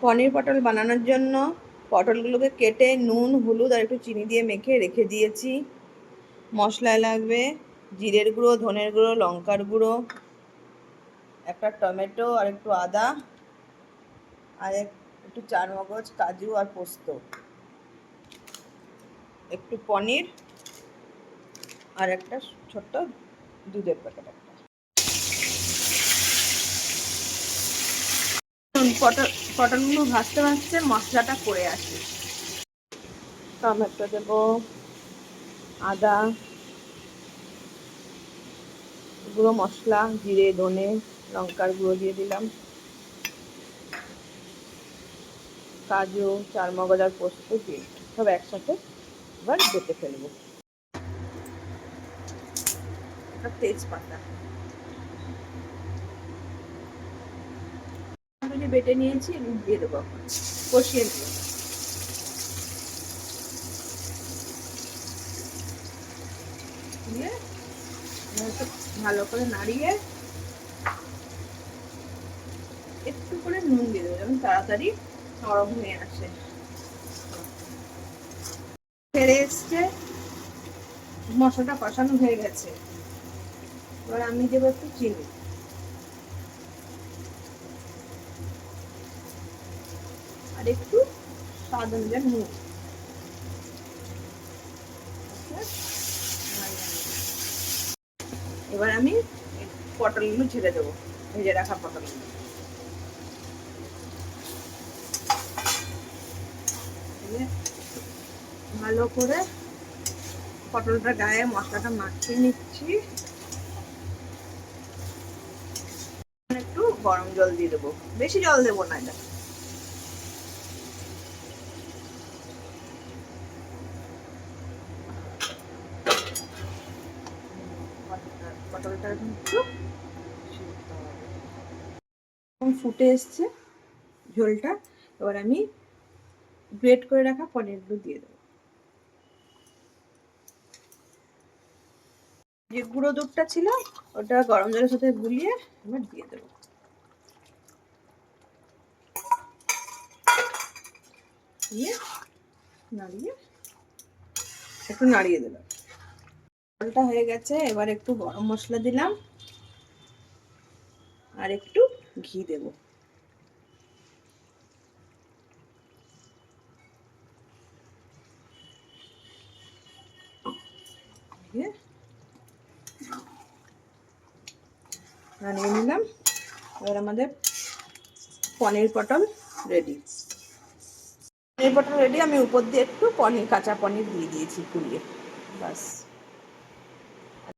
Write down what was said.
পনির পটল বানানোর জন্য পটলগুলোকে কেটে নুন হলুদ আর একটু চিনি দিয়ে মেখে রেখে দিয়েছি। মশলায় লাগবে জিরের গুঁড়ো, ধনের গুঁড়ো, লঙ্কার গুঁড়ো, একটা টমেটো আর একটু আদা আর একটু চারমগজ, কাজু আর পোস্ত, একটু পনির আর একটা ছোট্ট দুধের প্যাকেট একটা। পটলগুলো ভাজতে ভাজতে মশলাটা করে আসি। টমেটো দেবো, আদা, গুঁড়ো মশলা, জিরে ধনে লঙ্কার গুঁড়ো দিয়ে দিলাম, কাজু চারমগজ আর পোস্ত দিয়ে সব একসাথে এবার বেটে ফেলবো। একটা তেজপাতা বেটে নিয়েছি, দিয়ে দেবো, কষিয়ে নেব। দিয়ে ভালো করে নাড়িয়ে একটু করে নুন দিয়ে দেবো যেমন তাড়াতাড়ি নরম হয়ে আসে। ফেরে এসছে, মশলাটা কষানো হয়ে গেছে। এবার আমি দেবো একটু চিনি আর একটু স্বাদ অনুযায়ী নুন। এবার আমি পটলগুলো ছেড়ে দেবো, ভেজে রাখা পটলগুলো। ভালো করে পটলটা গায়ে মশলাটা মাখিয়ে নিচ্ছি। একটু গরম জল দিয়ে দেবো, বেশি জল দেবো না। এটা পটলটা একটু ফুটে এসছে ঝোলটা। এবার আমি গ্রেট করে রাখা পনিরগুলো দিয়ে দেবো। যে গুঁড়ো দুধটা ছিল ওটা গরম জলের সাথে গুলিয়ে এবার দিয়ে দেবো। দিয়ে নাড়িয়ে একটু নাড়িয়ে দিলাম। ঝোলটা হয়ে গেছে, এবার একটু গরম মশলা দিলাম আর একটু ঘি দেব। নাড়িয়ে নিলাম। এবার আমাদের পনির পটল রেডি। পনির পটল রেডি। আমি উপর দিয়ে একটু কাঁচা পনির দিয়ে দিয়েছি পুড়িয়ে, বাস।